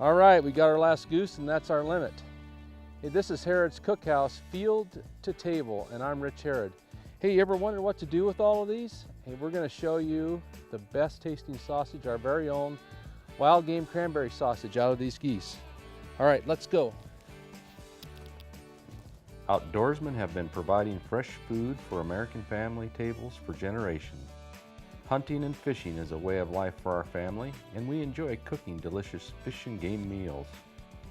All right, we got our last goose and that's our limit. Hey, this is Harrod's Cookhouse, field to table, and I'm Rich Harrod. Hey, you ever wondered what to do with all of these? Hey, we're gonna show you the best tasting sausage, our very own wild game cranberry sausage out of these geese. All right, let's go. Outdoorsmen have been providing fresh food for American family tables for generations. Hunting and fishing is a way of life for our family, and we enjoy cooking delicious fish and game meals.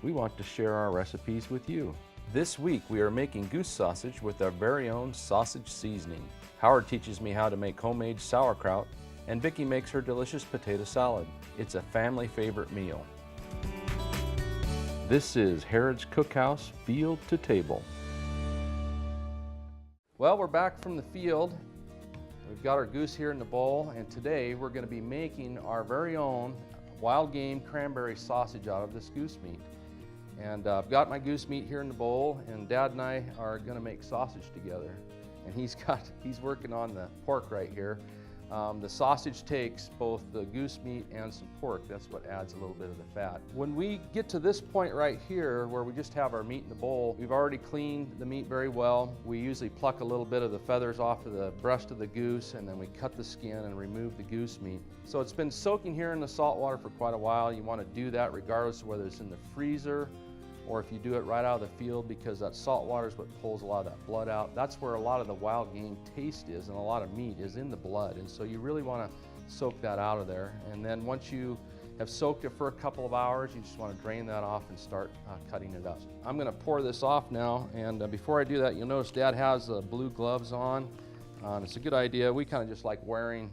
We want to share our recipes with you. This week we are making goose sausage with our very own sausage seasoning. Howard teaches me how to make homemade sauerkraut, and Vicki makes her delicious potato salad. It's a family favorite meal. This is Harrod's Cookhouse, field to table. Well, we're back from the field. We've got our goose here in the bowl, and today we're going to be making our very own wild game cranberry sausage out of this goose meat. And I've got my goose meat here in the bowl, and Dad and I are going to make sausage together. And he's working on the pork right here. The sausage takes both the goose meat and some pork. That's what adds a little bit of the fat. When we get to this point right here where we just have our meat in the bowl, we've already cleaned the meat very well. We usually pluck a little bit of the feathers off of the breast of the goose, and then we cut the skin and remove the goose meat. So it's been soaking here in the salt water for quite a while. You want to do that regardless of whether it's in the freezer or if you do it right out of the field, because that salt water is what pulls a lot of that blood out. That's where a lot of the wild game taste is, and a lot of meat is in the blood. And so you really want to soak that out of there. And then once you have soaked it for a couple of hours, you just want to drain that off and start cutting it up. I'm going to pour this off now, and before I do that, you'll notice Dad has blue gloves on. It's a good idea. We kind of just like wearing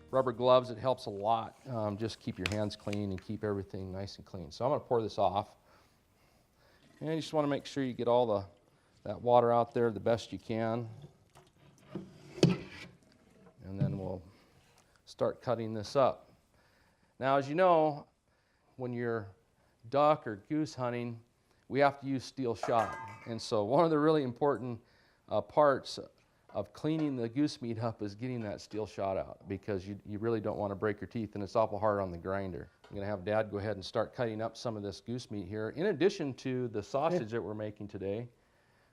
rubber gloves. It helps a lot. Just keep your hands clean and keep everything nice and clean. So I'm going to pour this off. And you just want to make sure you get all that water out there the best you can. And then we'll start cutting this up. Now, as you know, when you're duck or goose hunting, we have to use steel shot. And so one of the really important parts of cleaning the goose meat up is getting that steel shot out, because you really don't want to break your teeth, and it's awful hard on the grinder. I'm going to have Dad go ahead and start cutting up some of this goose meat here. In addition to the sausage that we're making today,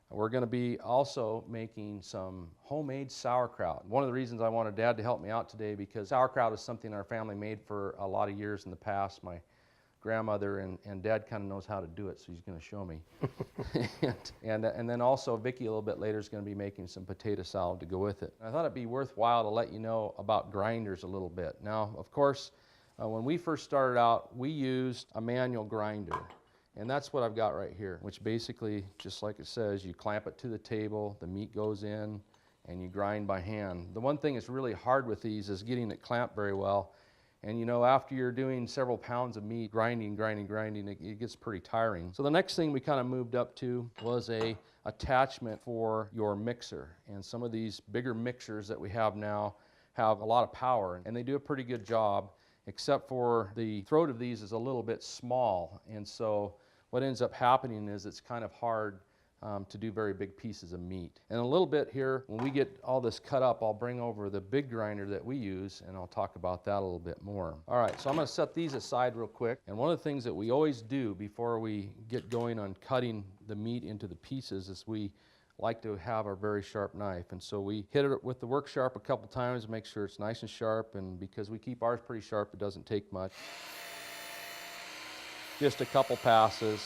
we're going to be also making some homemade sauerkraut. One of the reasons I wanted Dad to help me out today, because sauerkraut is something our family made for a lot of years in the past. My grandmother and Dad kind of knows how to do it, so he's going to show me. and then also Vicki a little bit later is going to be making some potato salad to go with it. I thought it'd be worthwhile to let you know about grinders a little bit. Now, of course, when we first started out, we used a manual grinder, and that's what I've got right here, which basically, just like it says, you clamp it to the table, the meat goes in, and you grind by hand. The one thing that's really hard with these is getting it clamped very well. And you know, after you're doing several pounds of meat, grinding, it gets pretty tiring. So the next thing we kind of moved up to was a attachment for your mixer. And some of these bigger mixers that we have now have a lot of power, and they do a pretty good job, except for the throat of these is a little bit small. And so what ends up happening is it's kind of hard to do very big pieces of meat. And a little bit here, when we get all this cut up, I'll bring over the big grinder that we use, and I'll talk about that a little bit more. All right, so I'm going to set these aside real quick. And one of the things that we always do before we get going on cutting the meat into the pieces is we like to have a very sharp knife. And so we hit it with the work sharp a couple times to make sure it's nice and sharp, and because we keep ours pretty sharp, it doesn't take much. Just a couple passes.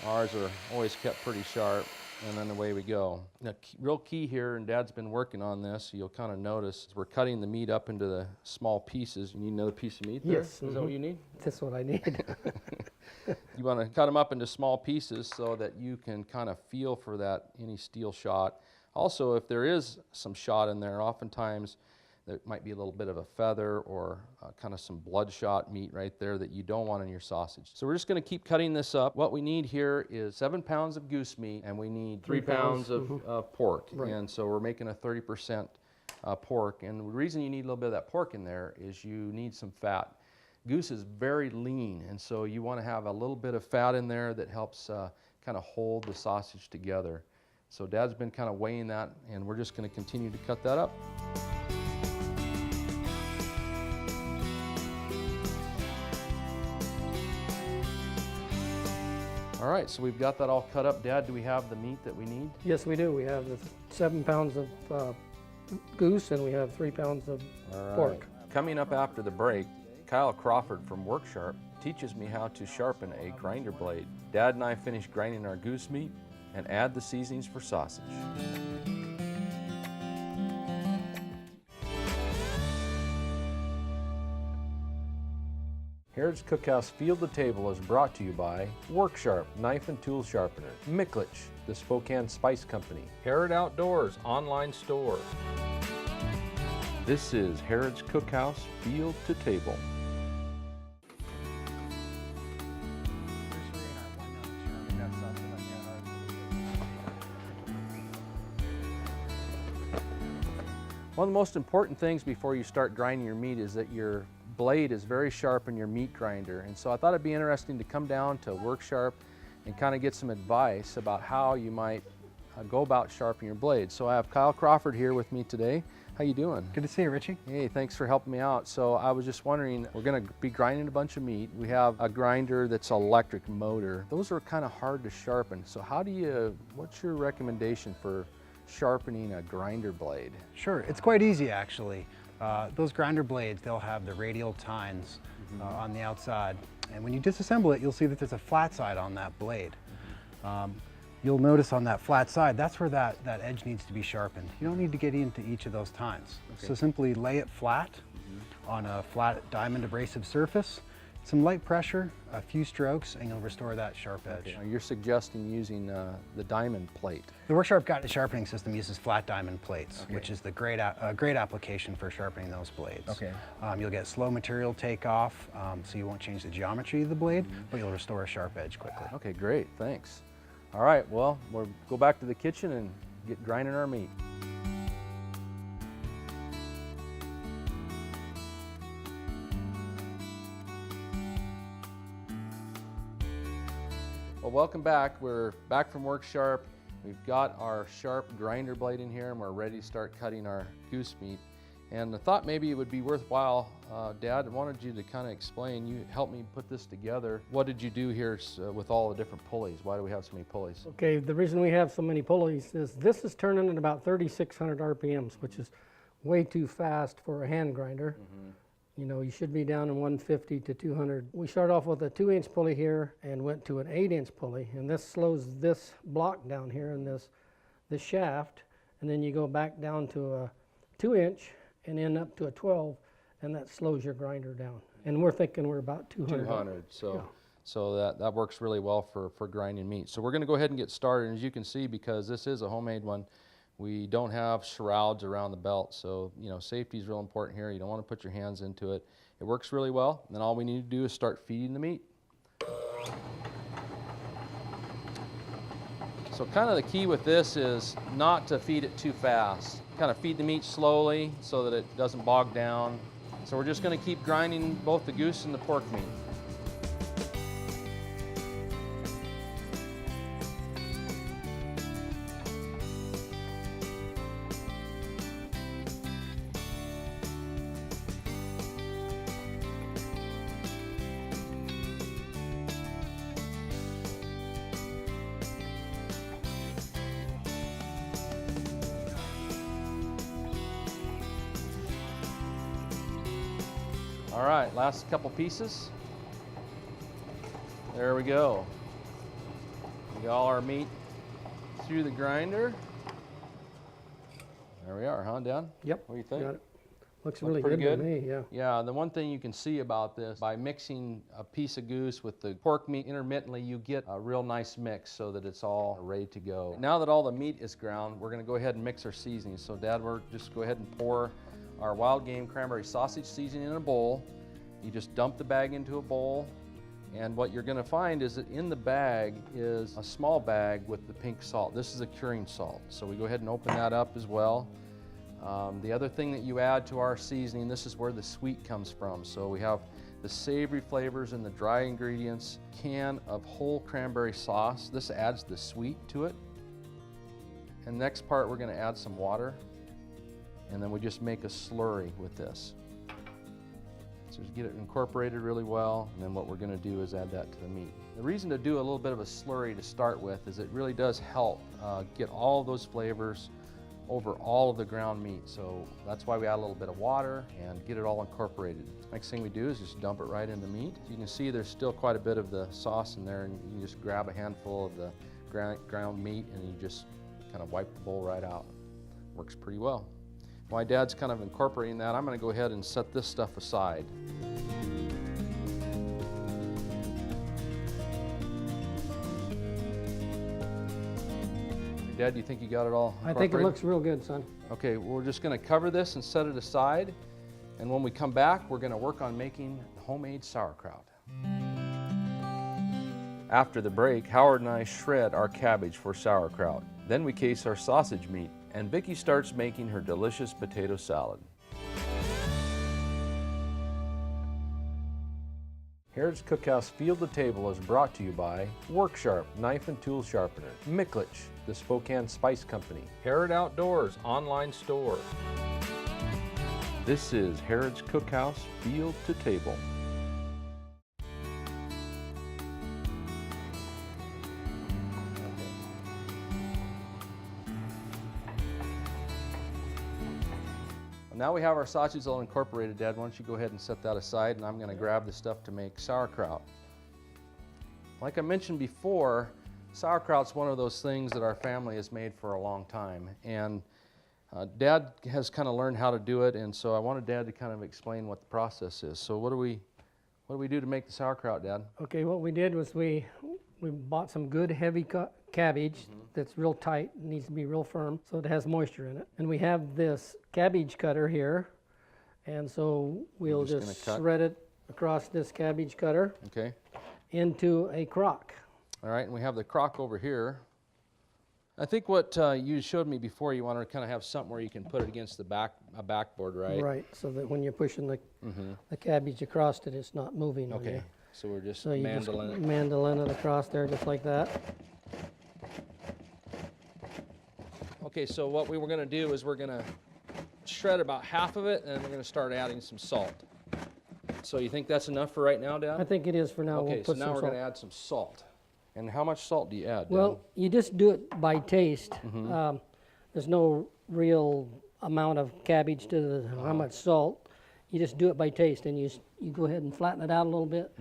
Ours are always kept pretty sharp, and then away we go. Now, real key here, and Dad's been working on this, so you'll kind of notice, we're cutting the meat up into the small pieces. You need another piece of meat there? Yes. Is that what you need? That's what I need. You want to cut them up into small pieces so that you can kind of feel for that, any steel shot. Also, if there is some shot in there, oftentimes there might be a little bit of a feather or kind of some bloodshot meat right there that you don't want in your sausage. So we're just going to keep cutting this up. What we need here is 7 pounds of goose meat, and we need 3 pounds of pork. Right. And so we're making a 30% pork. And the reason you need a little bit of that pork in there is you need some fat. Goose is very lean, and so you want to have a little bit of fat in there that helps kind of hold the sausage together. So Dad's been kind of weighing that, and we're just going to continue to cut that up. All right, so we've got that all cut up. Dad, do we have the meat that we need? Yes, we do. We have the 7 pounds of goose, and we have 3 pounds of pork. Coming up after the break, Kyle Crawford from WorkSharp teaches me how to sharpen a grinder blade. Dad and I finish grinding our goose meat and add the seasonings for sausage. Harrod's Cookhouse Field to Table is brought to you by WorkSharp Knife and Tool Sharpener, Miklich, the Spokane Spice Company, Harrod Outdoors online store. This is Harrod's Cookhouse Field to Table. One of the most important things before you start grinding your meat is that your blade is very sharp in your meat grinder. And so I thought it'd be interesting to come down to WorkSharp and kind of get some advice about how you might go about sharpening your blade. So I have Kyle Crawford here with me today. How you doing? Good to see you, Richie. Hey, thanks for helping me out. So I was just wondering, we're gonna be grinding a bunch of meat. We have a grinder that's electric motor. Those are kind of hard to sharpen. So what's your recommendation for sharpening a grinder blade? Sure, it's quite easy actually. Those grinder blades, they'll have the radial tines on the outside. And when you disassemble it, you'll see that there's a flat side on that blade. You'll notice on that flat side, that's where that edge needs to be sharpened. You don't need to get into each of those tines. Okay. So simply lay it flat on a flat diamond abrasive surface, some light pressure, a few strokes, and you'll restore that sharp edge. Okay. Now you're suggesting using the diamond plate. The WorkSharp guided sharpening system uses flat diamond plates, which is the great application for sharpening those blades. Okay. You'll get slow material takeoff, so you won't change the geometry of the blade, but you'll restore a sharp edge quickly. Okay, great, thanks. All right, well, we'll go back to the kitchen and get grinding our meat. Well, welcome back. We're back from WorkSharp. We've got our sharp grinder blade in here and we're ready to start cutting our goose meat. And I thought maybe it would be worthwhile, Dad, I wanted you to kind of explain, you helped me put this together. What did you do here with all the different pulleys? Why do we have so many pulleys? Okay, the reason we have so many pulleys is this is turning at about 3,600 RPMs, which is way too fast for a hand grinder. You know, you should be down in 150 to 200. We start off with a 2-inch pulley here and went to an 8-inch pulley, and this slows this block down here in this shaft, and then you go back down to a 2-inch and end up to a 12, and that slows your grinder down. And we're thinking we're about 200. 200, so, yeah. So that works really well for grinding meat. So we're gonna go ahead and get started. And as you can see, because this is a homemade one, we don't have shrouds around the belt. So, you know, safety is real important here. You don't wanna put your hands into it. It works really well. And then all we need to do is start feeding the meat. So kind of the key with this is not to feed it too fast. Kind of feed the meat slowly so that it doesn't bog down. So we're just going to keep grinding both the goose and the pork meat. All right, last couple pieces. There we go. We got all our meat through the grinder. There we are, huh, Dad? Yep. What do you think? Got it. Looks really pretty good to me, yeah. Yeah, the one thing you can see about this, by mixing a piece of goose with the pork meat intermittently, you get a real nice mix so that it's all ready to go. Now that all the meat is ground, we're gonna go ahead and mix our seasonings. So Dad, we're just go ahead and pour our wild game cranberry sausage seasoning in a bowl. You just dump the bag into a bowl, and what you're gonna find is that in the bag is a small bag with the pink salt. This is a curing salt. So we go ahead and open that up as well. The other thing that you add to our seasoning, this is where the sweet comes from. So we have the savory flavors and the dry ingredients, can of whole cranberry sauce. This adds the sweet to it. And next part, we're gonna add some water, and then we just make a slurry with this. So Just get it incorporated really well, and then what we're going to do is add that to the meat. The reason to do a little bit of a slurry to start with is it really does help get all of those flavors over all of the ground meat. So that's why we add a little bit of water and get it all incorporated. Next thing we do is just dump it right in the meat. You can see there's still quite a bit of the sauce in there, and you can just grab a handful of the ground meat and you just kind of wipe the bowl right out. Works pretty well. While Dad's kind of incorporating that, I'm going to go ahead and set this stuff aside. Dad, do you think you got it all I think it looks real good, son. Okay, well, we're just going to cover this and set it aside. And when we come back, we're going to work on making homemade sauerkraut. After the break, Howard and I shred our cabbage for sauerkraut. Then we case our sausage meat, and Vicki starts making her delicious potato salad. Harrod's Cookhouse Field to Table is brought to you by Worksharp Knife and Tool Sharpener, Micklich, the Spokane Spice Company, Harrod Outdoors online store. This is Harrod's Cookhouse Field to Table. Now we have our sausages all incorporated, Dad. Why don't you go ahead and set that aside, and I'm going to grab the stuff to make sauerkraut. Like I mentioned before, sauerkraut's one of those things that our family has made for a long time, and Dad has kind of learned how to do it, and so I wanted Dad to kind of explain what the process is. So what do we do to make the sauerkraut, Dad? Okay, what we did was we bought some good heavy cabbage that's real tight, needs to be real firm, so it has moisture in it. And we have this cabbage cutter here, and so we'll just shred it across this cabbage cutter Okay. into a crock. All right, and we have the crock over here. I think what you showed me before, you want to kind of have something where you can put it against the backboard, right? Right, so that when you're pushing the cabbage across it, it's not moving on Okay, you. so we're just So you mandolin just it. mandolin it across there just like that. Okay, so what we were going to do is we're going to shred about half of it, and we're going to start adding some salt. So you think that's enough for right now, Dad? I think it is for now. Okay, We'll so put now some we're salt. going to add some salt. And how much salt do you add, Dad? Well, you just do it by taste. There's no real amount of cabbage to how much salt. You just do it by taste, and you go ahead and flatten it out a little bit.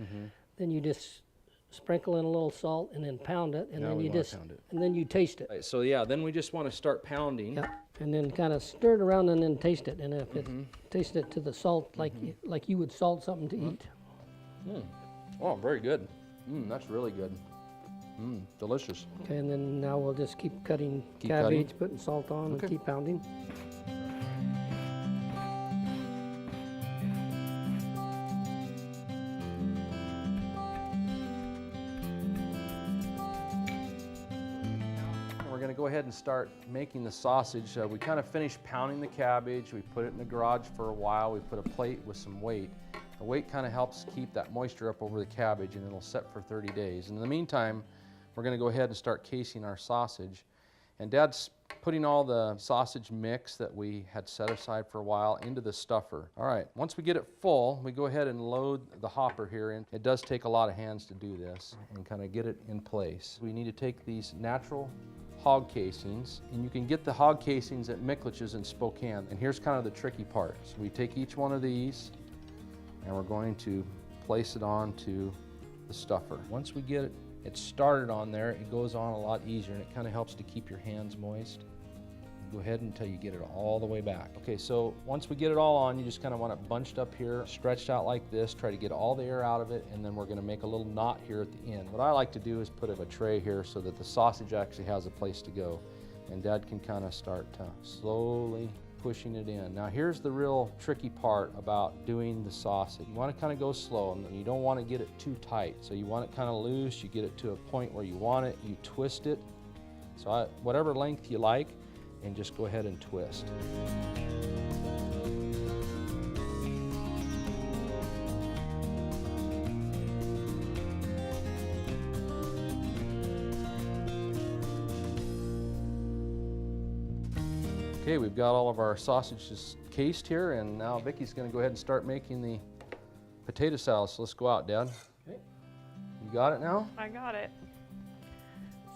Then you just sprinkle in a little salt, and then pound it, and Now then we you wanna just pound it. and then you taste it. Right, so yeah, then we just want to start pounding. Yeah, and then kind of stir it around, and then taste it. And if it taste it to the salt like you would salt something to eat. Oh, very good. That's really good. Delicious. Okay, and then now we'll just keep cutting Keep cabbage, cutting. putting salt on, Okay. and keep pounding. We're going to go ahead and start making the sausage. We kind of finished pounding the cabbage. We put it in the garage for a while. We put a plate with some weight. The weight kind of helps keep that moisture up over the cabbage, and it'll set for 30 days. And in the meantime, we're going to go ahead and start casing our sausage. And Dad's putting all the sausage mix that we had set aside for a while into the stuffer. All right, once we get it full, we go ahead and load the hopper here in. It does take a lot of hands to do this and kind of get it in place. We need to take these natural hog casings, and you can get the hog casings at Micklich's in Spokane. And here's kind of the tricky part. So we take each one of these, and we're going to place it onto the stuffer. Once we get it started on there, it goes on a lot easier, and it kind of helps to keep your hands moist. Go ahead until you get it all the way back. Okay, so once we get it all on, you just kind of want it bunched up here, stretched out like this, try to get all the air out of it, and then we're gonna make a little knot here at the end. What I like to do is put a tray here so that the sausage actually has a place to go, and Dad can kind of start slowly pushing it in. Now here's the real tricky part about doing the sausage. You want to kind of go slow, and you don't want to get it too tight. So you want it kind of loose, you get it to a point where you want it, you twist it. So whatever length you like, and just go ahead and twist. Okay, we've got all of our sausages cased here, and now Vicki's going to go ahead and start making the potato salad. So let's go out, Dad. Okay. You got it now? I got it.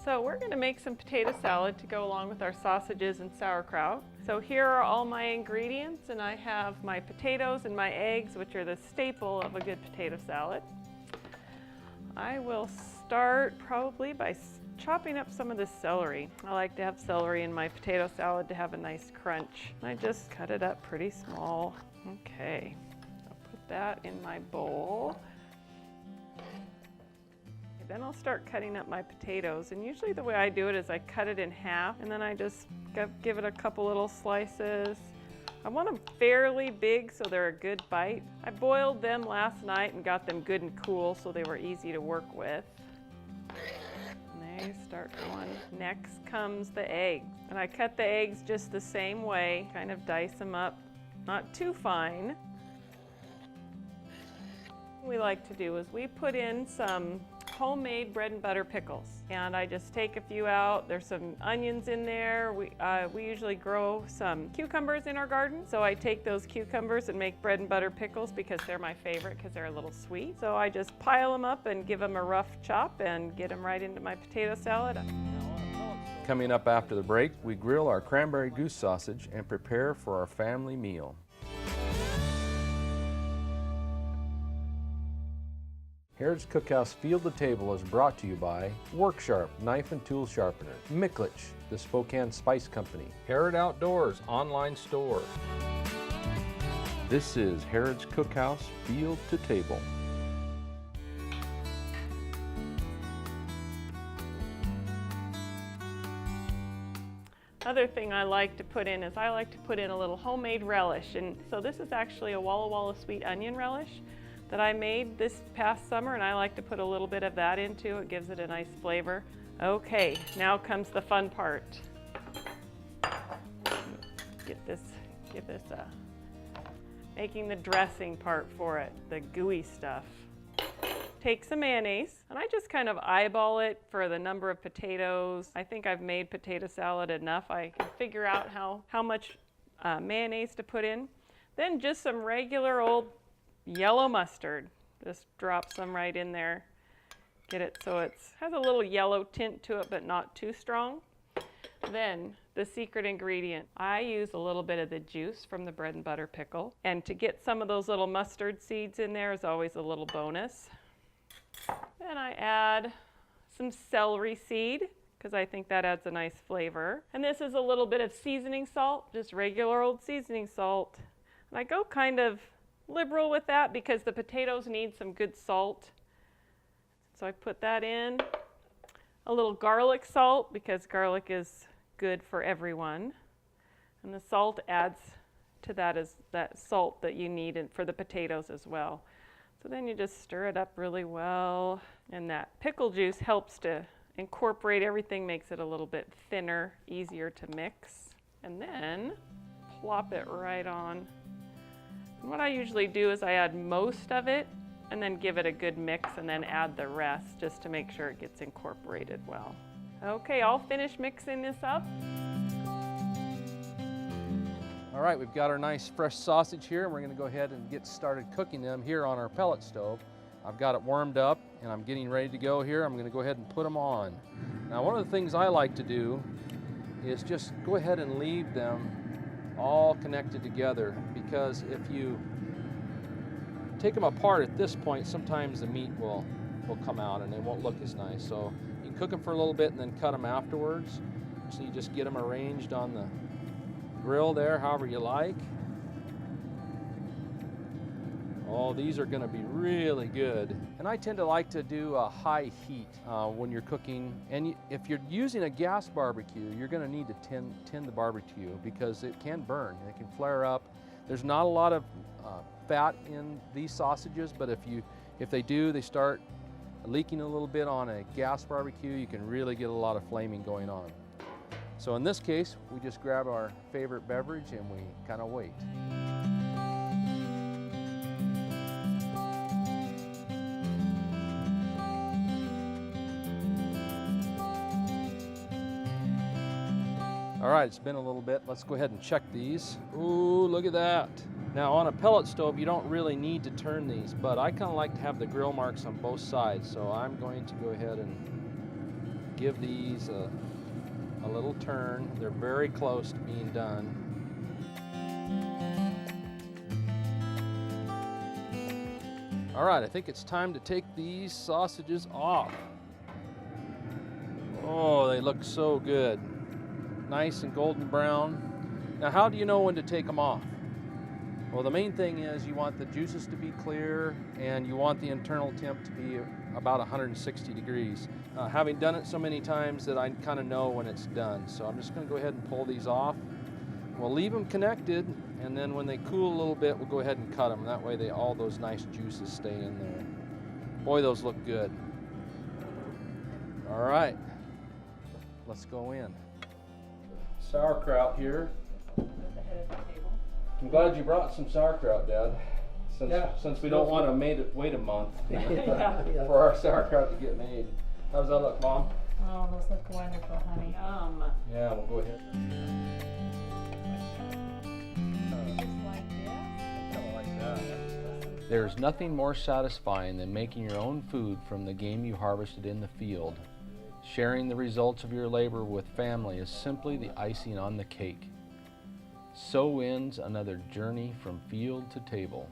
So we're going to make some potato salad to go along with our sausages and sauerkraut. So here are all my ingredients, and I have my potatoes and my eggs, which are the staple of a good potato salad. I will start probably by chopping up some of the celery. I like to have celery in my potato salad to have a nice crunch. I just cut it up pretty small. Okay, I'll put that in my bowl. Then I'll start cutting up my potatoes, and usually the way I do it is I cut it in half, and then I just give it a couple little slices. I want them fairly big so they're a good bite. I boiled them last night and got them good and cool so they were easy to work with. And they start going. Next comes the eggs, and I cut the eggs just the same way, kind of dice them up, not too fine. What we like to do is we put in some homemade bread and butter pickles, and I just take a few out. There's some onions in there. We usually grow some cucumbers in our garden, so I take those cucumbers and make bread and butter pickles because they're my favorite because they're a little sweet. So I just pile them up and give them a rough chop and get them right into my potato salad. Coming up after the break, we grill our cranberry goose sausage and prepare for our family meal. Harrod's Cookhouse Field to Table is brought to you by Worksharp Knife and Tool Sharpener, Micklich, the Spokane Spice Company, Harrod Outdoors online store. This is Harrod's Cookhouse Field to Table. Other thing I like to put in is I like to put in a little homemade relish, and so this is actually a Walla Walla sweet onion relish that I made this past summer, and I like to put a little bit of that into it. Gives it a nice flavor. Okay, now comes the fun part. Making the dressing part for it, the gooey stuff. Take some mayonnaise, and I just kind of eyeball it for the number of potatoes. I think I've made potato salad enough. I can figure out how much mayonnaise to put in. Then just some regular old yellow mustard. Just drop some right in there. Get it so it has a little yellow tint to it, but not too strong. Then the secret ingredient. I use a little bit of the juice from the bread and butter pickle. And to get some of those little mustard seeds in there is always a little bonus. Then I add some celery seed, because I think that adds a nice flavor. And this is a little bit of seasoning salt, just regular old seasoning salt. And I go kind of liberal with that because the potatoes need some good salt. So I put that in. A little garlic salt because garlic is good for everyone. And the salt adds to that as that salt that you need for the potatoes as well. So then you just stir it up really well. And that pickle juice helps to incorporate everything, makes it a little bit thinner, easier to mix. And then plop it right on. And what I usually do is I add most of it and then give it a good mix and then add the rest just to make sure it gets incorporated well. Okay, I'll finish mixing this up. All right, we've got our nice fresh sausage here, and we're gonna go ahead and get started cooking them here on our pellet stove. I've got it warmed up, and I'm getting ready to go here. I'm gonna go ahead and put them on. Now, one of the things I like to do is just go ahead and leave them all connected together, because if you take them apart at this point, sometimes the meat will come out and they won't look as nice. So you can cook them for a little bit and then cut them afterwards. So you just get them arranged on the grill there, however you like. Oh, these are gonna be really good. And I tend to like to do a high heat when you're cooking. And if you're using a gas barbecue, you're gonna need to tin the barbecue because it can burn and it can flare up. There's not a lot of fat in these sausages, but if they do, they start leaking a little bit on a gas barbecue, you can really get a lot of flaming going on. So in this case, we just grab our favorite beverage and we kind of wait. All right, it's been a little bit. Let's go ahead and check these. Ooh, look at that. Now on a pellet stove, you don't really need to turn these, but I kind of like to have the grill marks on both sides, so I'm going to go ahead and give these a little turn. They're very close to being done. All right, I think it's time to take these sausages off. Oh, they look so good. Nice and golden brown. Now, how do you know when to take them off? Well, the main thing is you want the juices to be clear and you want the internal temp to be about 160 degrees. Having done it so many times that I kind of know when it's done. So I'm just going to go ahead and pull these off. We'll leave them connected, and then when they cool a little bit, we'll go ahead and cut them. That way all those nice juices stay in there. Boy, those look good. All right, let's go in. Sauerkraut here. I'm glad you brought some sauerkraut, Dad. Since we don't want to wait a month for our sauerkraut to get made. How does that look, Mom? Oh, those look wonderful, honey. Yeah, we'll go ahead. There's nothing more satisfying than making your own food from the game you harvested in the field. Sharing the results of your labor with family is simply the icing on the cake. So ends another journey from field to table.